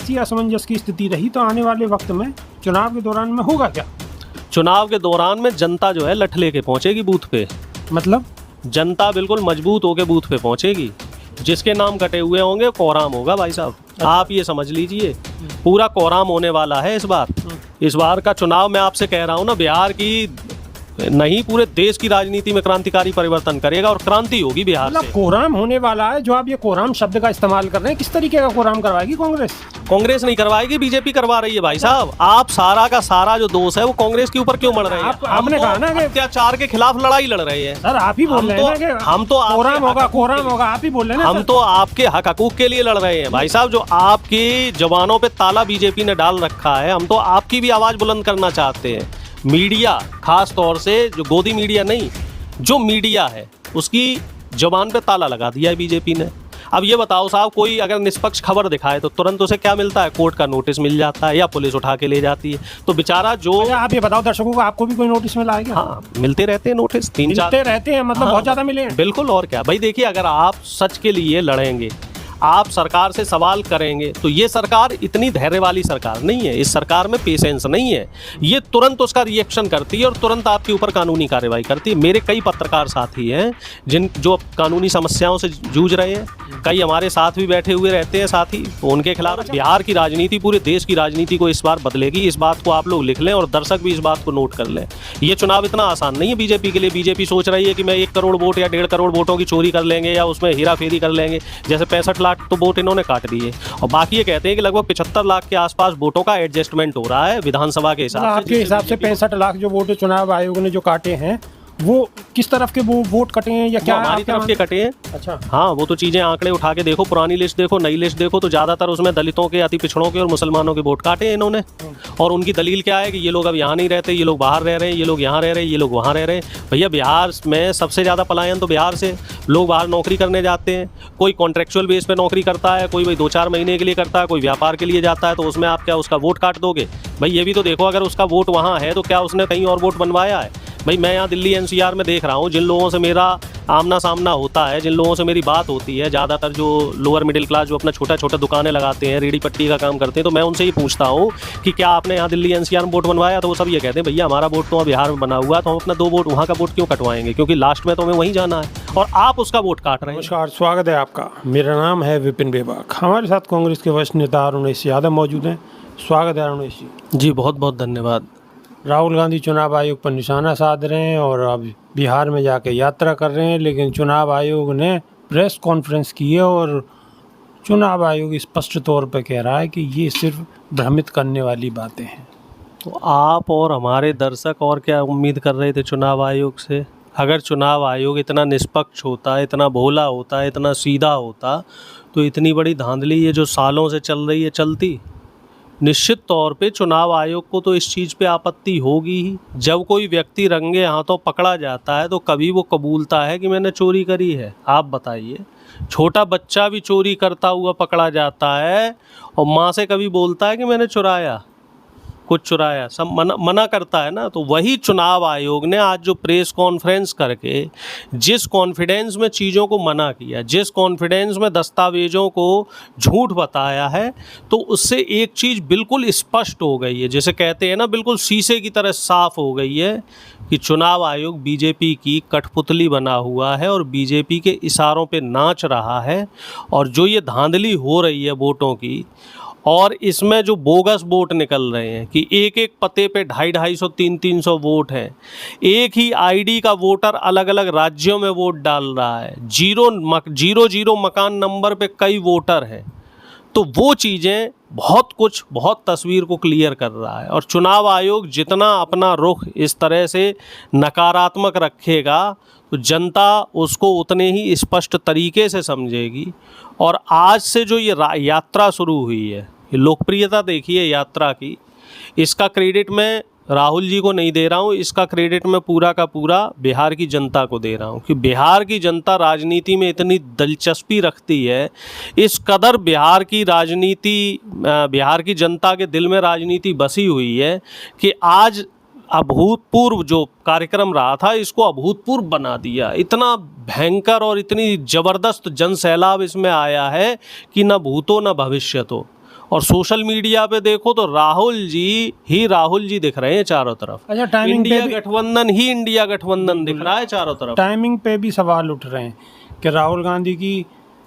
ऐसी असमंजस की स्थिति रही तो आने वाले वक्त में चुनाव के दौरान में होगा क्या? चुनाव के दौरान में जनता जो है लठ लेके पहुंचेगी बूथ पे। मतलब जनता बिल्कुल मजबूत होके बूथ पे पहुंचेगी। जिसके नाम कटे हुए होंगे कोराम होगा भाई साहब। आप ये समझ लीजिए पूरा कोराम होने वाला है इस बार। इस बार का चुनाव मैं आपसे कह रहा हूँ ना, बिहार की नहीं पूरे देश की राजनीति में क्रांतिकारी परिवर्तन करेगा और क्रांति होगी बिहार से। कोराम होने वाला है। जो आप ये कोराम शब्द का इस्तेमाल कर रहे हैं, किस तरीके का कोराम करवाएगी कांग्रेस? कांग्रेस नहीं करवाएगी, बीजेपी करवा रही है भाई साहब। आप सारा का सारा जो दोष है वो कांग्रेस के ऊपर क्यों मढ़ रहे हैं? आपने कहा ना कि अत्याचार के खिलाफ लड़ाई लड़ रहे हैं। सर आप ही बोल रहे हैं ना कि हम तो कोराम होगा, आप ही बोल रहे हैं ना। हम तो आपके हक हकूक के लिए लड़ रहे हैं भाई साहब। जो आपकी जवानों पे ताला बीजेपी ने डाल रखा है, हम तो आपकी भी आवाज बुलंद करना चाहते हैं। मीडिया खास तौर से जो गोदी मीडिया नहीं, जो मीडिया है उसकी जबान पे ताला लगा दिया है बीजेपी ने। अब ये बताओ साहब, कोई अगर निष्पक्ष खबर दिखाए तो तुरंत उसे क्या मिलता है? कोर्ट का नोटिस मिल जाता है या पुलिस उठा के ले जाती है। तो बेचारा जो आप ये बताओ दर्शकों को, आपको भी कोई नोटिस मिला है क्या? हाँ, मिलते रहते हैं नोटिस, 3-4 मिलते रहते हैं। मतलब बहुत ज्यादा मिले हैं। बिल्कुल। और क्या भाई, देखिए अगर आप सच के लिए लड़ेंगे, आप सरकार से सवाल करेंगे, तो ये सरकार इतनी धैर्य वाली सरकार नहीं है। इस सरकार में पेशेंस नहीं है। ये तुरंत उसका रिएक्शन करती है और तुरंत आपके ऊपर कानूनी कार्रवाई करती है। मेरे कई पत्रकार साथी हैं जो कानूनी समस्याओं से जूझ रहे हैं। कई हमारे साथ भी बैठे हुए रहते हैं साथी, तो उनके खिलाफ। बिहार की राजनीति पूरे देश की राजनीति को इस बार बदलेगी। इस बात को आप लोग लिख लें और दर्शक भी इस बात को नोट कर लें। ये चुनाव इतना आसान नहीं है बीजेपी के लिए। बीजेपी सोच रही है कि मैं 1 करोड़ वोट या 1.5 करोड़ वोटों की चोरी कर लेंगे या उसमें हेरा फेरी कर लेंगे। जैसे 65 लाख तो वोट इन्होंने काट दिए और बाकी ये कहते हैं कि लगभग 75 लाख के आसपास वोटों का एडजस्टमेंट हो रहा है विधानसभा के हिसाब से। आपके हिसाब से 65 लाख जो वोट चुनाव आयोग ने जो काटे हैं, वो किस तरफ के वो वोट कटे हैं या क्या? हमारी तरफ के कटे हैं। अच्छा। हाँ, वो तो चीजें आंकड़े उठा के देखो, पुरानी लिस्ट देखो, नई लिस्ट देखो, तो ज्यादातर उसमें दलितों के, अति पिछड़ों के और मुसलमानों के वोट काटे हैं इन्होंने। और उनकी दलील क्या है कि ये लोग अब यहाँ नहीं रहते, ये लोग बाहर रह रहे हैं, ये लोग यहाँ रह रहे हैं, ये लोग वहाँ रह रहे हैं। भैया बिहार में सबसे ज्यादा पलायन तो बिहार से। लोग बाहर नौकरी करने जाते हैं, कोई कॉन्ट्रेक्चुअल बेस पे नौकरी करता है, कोई भाई 2-4 महीने के लिए करता है, कोई व्यापार के लिए जाता है। तो उसमें आप क्या उसका वोट काट दोगे? भाई ये भी तो देखो, अगर उसका वोट वहाँ है तो क्या उसने कहीं और वोट बनवाया है? भाई मैं यहाँ दिल्ली NCR में देख रहा हूँ, जिन लोगों से मेरा आमना सामना होता है, जिन लोगों से मेरी बात होती है, ज़्यादातर जो लोअर मिडिल क्लास जो अपना छोटा दुकानें लगाते हैं, रेडी पट्टी का काम करते हैं, तो मैं उनसे ही पूछता हूँ कि क्या आपने यहाँ दिल्ली NCR में वोट बनवाया? तो वो सब ये कहते हैं भैया हमारा वोट तो बिहार में बना हुआ है, तो हम अपना 2 वोट वहाँ का वोट क्यों कटवाएंगे, क्योंकि लास्ट में तो हमें वहीं जाना है और आप उसका वोट काट रहे हैं। नमस्कार, स्वागत है आपका। मेरा नाम है विपिन बेबाक। हमारे साथ कांग्रेस के वरिष्ठ नेता अरुणेश यादव मौजूद हैं। स्वागत है अरुणेश जी। जी बहुत बहुत धन्यवाद। राहुल गांधी चुनाव आयोग पर निशाना साध रहे हैं और अब बिहार में जाके यात्रा कर रहे हैं, लेकिन चुनाव आयोग ने प्रेस कॉन्फ्रेंस की है और चुनाव आयोग स्पष्ट तौर पर कह रहा है कि ये सिर्फ भ्रमित करने वाली बातें हैं। तो आप और हमारे दर्शक और क्या उम्मीद कर रहे थे चुनाव आयोग से? अगर चुनाव आयोग इतना निष्पक्ष होता, इतना भोला होता, इतना सीधा होता, तो इतनी बड़ी धांधली ये जो सालों से चल रही है चलती? निश्चित तौर पे चुनाव आयोग को तो इस चीज़ पे आपत्ति होगी ही। जब कोई व्यक्ति रंगे हाथों पकड़ा जाता है तो कभी वो कबूलता है कि मैंने चोरी करी है? आप बताइए। छोटा बच्चा भी चोरी करता हुआ पकड़ा जाता है और माँ से कभी बोलता है कि मैंने चुराया, कुछ चुराया? सब मना करता है ना। तो वही चुनाव आयोग ने आज जो प्रेस कॉन्फ्रेंस करके जिस कॉन्फिडेंस में चीज़ों को मना किया, जिस कॉन्फिडेंस में दस्तावेज़ों को झूठ बताया है, तो उससे एक चीज़ बिल्कुल स्पष्ट हो गई है, जैसे कहते हैं ना, बिल्कुल शीशे की तरह साफ हो गई है कि चुनाव आयोग बीजेपी की कठपुतली बना हुआ है और बीजेपी के इशारों पे नाच रहा है। और जो ये धांधली हो रही है वोटों की, और इसमें जो बोगस वोट निकल रहे हैं कि एक पते पे 250-250, 300 वोट हैं, एक ही आईडी का वोटर अलग अलग राज्यों में वोट डाल रहा है, 0 मकान नंबर पे कई वोटर हैं, तो वो चीज़ें बहुत तस्वीर को क्लियर कर रहा है। और चुनाव आयोग जितना अपना रुख इस तरह से नकारात्मक रखेगा तो जनता उसको उतने ही स्पष्ट तरीके से समझेगी। और आज से जो ये यात्रा शुरू हुई है, ये लोकप्रियता देखिए यात्रा की, इसका क्रेडिट मैं राहुल जी को नहीं दे रहा हूँ, इसका क्रेडिट मैं पूरा का पूरा बिहार की जनता को दे रहा हूँ कि बिहार की जनता राजनीति में इतनी दिलचस्पी रखती है, इस कदर बिहार की राजनीति, बिहार की जनता के दिल में राजनीति बसी हुई है कि आज अभूतपूर्व जो कार्यक्रम रहा था इसको अभूतपूर्व बना दिया। इतना भयंकर और इतनी ज़बरदस्त जन सैलाब इसमें आया है कि न भूतो न भविष्यतो। और सोशल मीडिया पे देखो तो राहुल जी दिख रहे हैं चारों तरफ। अच्छा, टाइमिंग पे इंडिया गठबंधन दिख रहा है चारों तरफ। टाइमिंग पे भी सवाल उठ रहे हैं कि राहुल गांधी की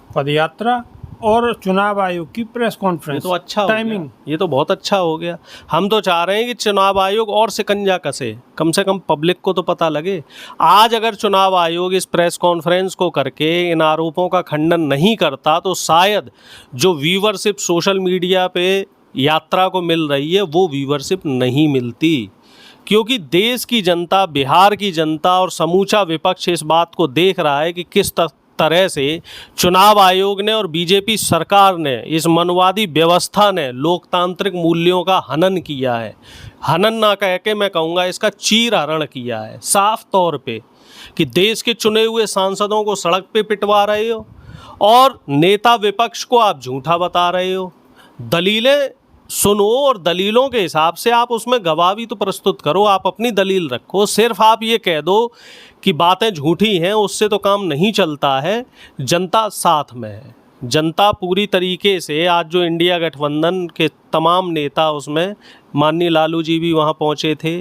पदयात्रा और चुनाव आयोग की प्रेस कॉन्फ्रेंस, ये तो अच्छा हो टाइमिंग, गया, ये तो बहुत अच्छा हो गया। हम तो चाह रहे हैं कि चुनाव आयोग और शिकंजा कसे, कम से कम पब्लिक को तो पता लगे। आज अगर चुनाव आयोग इस प्रेस कॉन्फ्रेंस को करके इन आरोपों का खंडन नहीं करता तो शायद जो व्यूवरशिप सोशल मीडिया पे यात्रा को मिल रही है वो व्यूवरशिप नहीं मिलती, क्योंकि देश की जनता, बिहार की जनता और समूचा विपक्ष इस बात को देख रहा है कि किस तरह से चुनाव आयोग ने और बीजेपी सरकार ने, इस मनवादी व्यवस्था ने लोकतांत्रिक मूल्यों का हनन किया है। हनन ना कह के मैं कहूँगा इसका चीरहरण किया है साफ तौर पे, कि देश के चुने हुए सांसदों को सड़क पे पिटवा रहे हो और नेता विपक्ष को आप झूठा बता रहे हो। दलीलें सुनो और दलीलों के हिसाब से आप उसमें गवाह भी तो प्रस्तुत करो, आप अपनी दलील रखो। सिर्फ आप ये कह दो कि बातें झूठी हैं, उससे तो काम नहीं चलता है। जनता साथ में है, जनता पूरी तरीके से, आज जो इंडिया गठबंधन के तमाम नेता, उसमें माननीय लालू जी भी वहाँ पहुँचे थे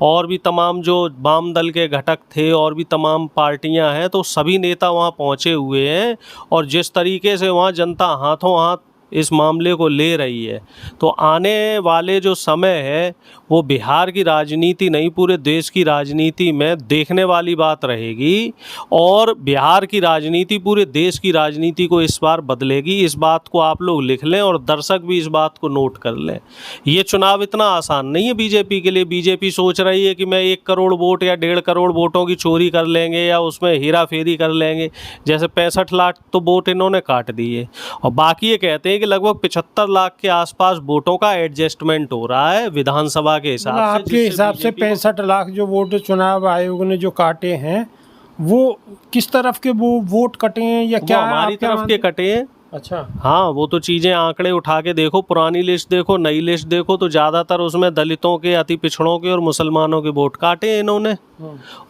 और भी तमाम जो वाम दल के घटक थे और भी तमाम पार्टियां हैं, तो सभी नेता वहाँ पहुँचे हुए हैं। और जिस तरीके से वहाँ जनता हाथों हाथ इस मामले को ले रही है, तो आने वाले जो समय है वो बिहार की राजनीति नहीं, पूरे देश की राजनीति में देखने वाली बात रहेगी। और बिहार की राजनीति पूरे देश की राजनीति को इस बार बदलेगी। इस बात को आप लोग लिख लें और दर्शक भी इस बात को नोट कर लें। ये चुनाव इतना आसान नहीं है बीजेपी के लिए। बीजेपी सोच रही है कि मैं 1 करोड़ वोट या 1.5 करोड़ वोटों की चोरी कर लेंगे या उसमें हेरा फेरी कर लेंगे। जैसे 65 लाख तो वोट इन्होंने काट दिए और बाकी ये कहते हैं कि लगभग 75 लाख के आसपास वोटों का एडजस्टमेंट हो रहा है विधानसभा के हिसाब से। आपके हिसाब से 65 लाख जो वोट चुनाव आयोग ने जो काटे हैं, वो किस तरफ के वो वोट कटे हैं या क्या हमारी तरफ के कटे हैं? अच्छा, हाँ, वो तो चीज़ें आंकड़े उठा के देखो, पुरानी लिस्ट देखो, नई लिस्ट देखो, तो ज़्यादातर उसमें दलितों के, अति पिछड़ों के और मुसलमानों के वोट काटे हैं इन्होंने।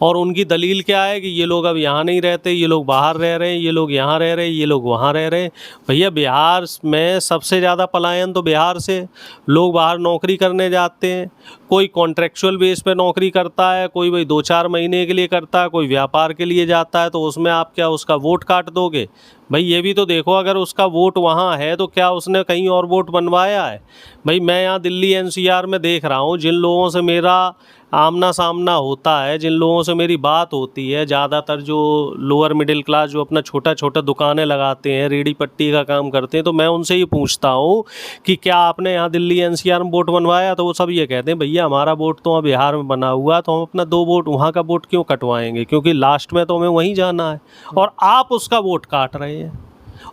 और उनकी दलील क्या है कि ये लोग अब यहाँ नहीं रहते, ये लोग बाहर रह रहे हैं, ये लोग यहाँ रह रहे हैं, ये लोग वहाँ रह रहे हैं। भैया, बिहार में सबसे ज़्यादा पलायन तो बिहार से, लोग बाहर नौकरी करने जाते हैं। कोई कॉन्ट्रेक्चुअल बेस पे नौकरी करता है, कोई भाई 2-4 महीने के लिए करता है, कोई व्यापार के लिए जाता है। तो उसमें आप क्या उसका वोट काट दोगे? भाई ये भी तो देखो, अगर उसका वोट वहाँ है तो क्या उसने कहीं और वोट बनवाया है? भाई मैं यहाँ दिल्ली एनसीआर में देख रहा हूँ, जिन लोगों से मेरा आमना सामना होता है, जिन लोगों से मेरी बात होती है, ज़्यादातर जो लोअर मिडिल क्लास जो अपना छोटा छोटा दुकानें लगाते हैं, रेडी पट्टी का काम करते हैं, तो मैं उनसे ये पूछता हूँ कि क्या आपने यहाँ दिल्ली एनसीआर में वोट बनवाया? तो वो सब ये कहते हैं भैया हमारा वोट तो वहाँ बिहार में बना हुआ, तो हम अपना 2 वोट वहाँ का वोट क्यों कटवाएंगे, क्योंकि लास्ट में तो हमें वहीं जाना है। और आप उसका वोट काट रहे हैं।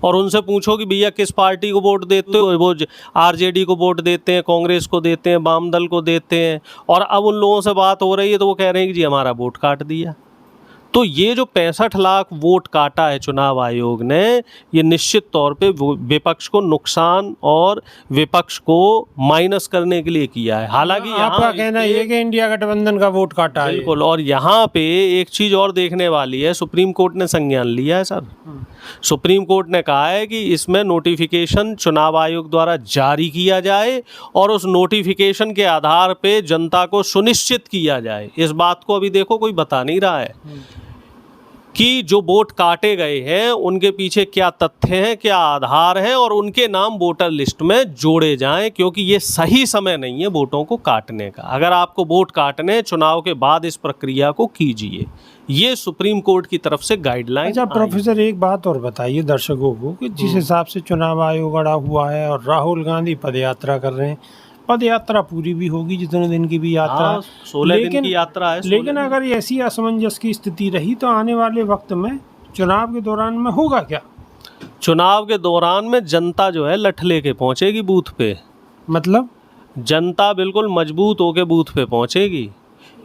और उनसे पूछो कि भैया किस पार्टी को वोट देते हो? वो आरजेडी को वोट देते हैं, कांग्रेस को देते हैं, वाम दल को देते हैं। और अब उन लोगों से बात हो रही है तो वो कह रहे हैं कि जी हमारा वोट काट दिया। तो ये जो 65 लाख वोट काटा है चुनाव आयोग ने, ये निश्चित तौर पे विपक्ष को नुकसान और विपक्ष को माइनस करने के लिए किया है। हालांकि आपका कहना ये कि इंडिया गठबंधन का वोट काटा है। बिल्कुल। और यहाँ पे एक चीज़ और देखने वाली है, सुप्रीम कोर्ट ने संज्ञान लिया है सर। सुप्रीम कोर्ट ने कहा है कि इसमें नोटिफिकेशन चुनाव आयोग द्वारा जारी किया जाए और उस नोटिफिकेशन के आधार पे जनता को सुनिश्चित किया जाए। इस बात को अभी देखो कोई बता नहीं रहा है कि जो वोट काटे गए हैं उनके पीछे क्या तथ्य हैं, क्या आधार हैं, और उनके नाम वोटर लिस्ट में जोड़े जाएं, क्योंकि ये सही समय नहीं है वोटों को काटने का। अगर आपको वोट काटने, चुनाव के बाद इस प्रक्रिया को कीजिए। ये सुप्रीम कोर्ट की तरफ से गाइडलाइन। अच्छा प्रोफेसर, एक बात और बताइए दर्शकों को कि जिस हिसाब से चुनाव आयोग अड़ा हुआ है और राहुल गांधी पदयात्रा कर रहे हैं, पदयात्रा पूरी भी होगी जितने दिन की भी यात्रा, 16 दिन की यात्रा है। लेकिन अगर ऐसी असमंजस की स्थिति रही तो आने वाले वक्त में चुनाव के दौरान में होगा क्या? चुनाव के दौरान में जनता जो है लठ लेके पहुंचेगी बूथ पे। मतलब जनता बिल्कुल मजबूत होके बूथ पे पहुंचेगी।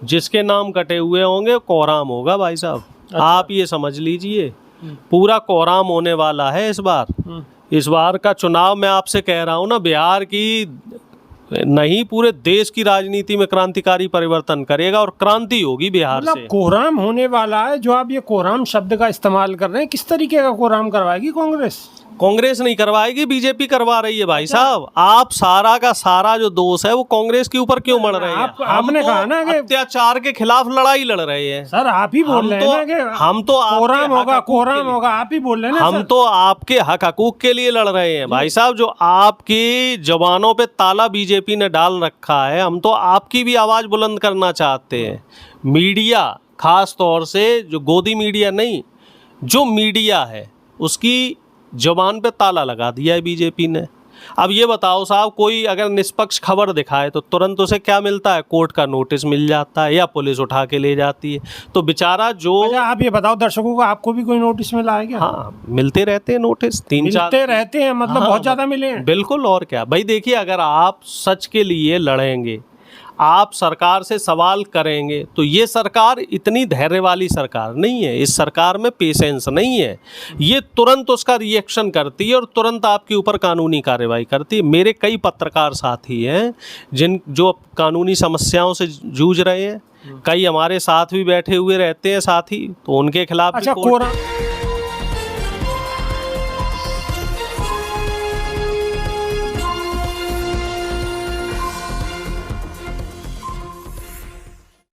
जिसके नाम कटे हुए होंगे कोहराम होगा भाई साहब। अच्छा। आप ये समझ लीजिए पूरा कोहराम होने वाला है इस बार। इस बार का चुनाव मैं आपसे कह रहा हूँ ना, बिहार की नहीं पूरे देश की राजनीति में क्रांतिकारी परिवर्तन करेगा और क्रांति होगी बिहार से। कोहराम होने वाला है। जो आप ये कोहराम शब्द का इस्तेमाल कर रहे हैं, किस तरीके का कोहराम करवाएगी कांग्रेस? कांग्रेस नहीं करवाएगी, बीजेपी करवा रही है भाई साहब। आप सारा का सारा जो दोष है वो कांग्रेस के ऊपर क्यों मढ़ रहे हैं? आपने कहा ना कि अत्याचार के खिलाफ लड़ाई लड़ रहे हैं सर, आप ही बोल रहे हैं ना कि हम तो कोराम होगा, आप ही बोल रहे हैं ना हम तो आपके हक हकूक के लिए लड़ रहे हैं भाई साहब। जो आपकी जवानों पे ताला बीजेपी ने डाल रखा है, हम तो आपकी भी आवाज बुलंद करना चाहते हैं। मीडिया, खास तौर से जो गोदी मीडिया नहीं, जो मीडिया है उसकी जबान पे ताला लगा दिया है बीजेपी ने। अब ये बताओ साहब, कोई अगर निष्पक्ष खबर दिखाए तो तुरंत उसे क्या मिलता है? कोर्ट का नोटिस मिल जाता है या पुलिस उठा के ले जाती है। तो बेचारा जो अच्छा, आप ये बताओ दर्शकों को, आपको भी कोई नोटिस मिला है क्या? हाँ, मिलते रहते हैं नोटिस, 3-4 मिलते रहते हैं, मतलब हाँ, बहुत ज्यादा मिले हैं। बिल्कुल, और क्या भाई। देखिए, अगर आप सच के लिए लड़ेंगे, आप सरकार से सवाल करेंगे, तो ये सरकार इतनी धैर्य वाली सरकार नहीं है। इस सरकार में पेशेंस नहीं है। ये तुरंत उसका रिएक्शन करती है और तुरंत आपके ऊपर कानूनी कार्रवाई करती है। मेरे कई पत्रकार साथी हैं जो कानूनी समस्याओं से जूझ रहे हैं। कई हमारे साथ भी बैठे हुए रहते हैं साथी, तो उनके खिलाफ भी अच्छा, कोर्ट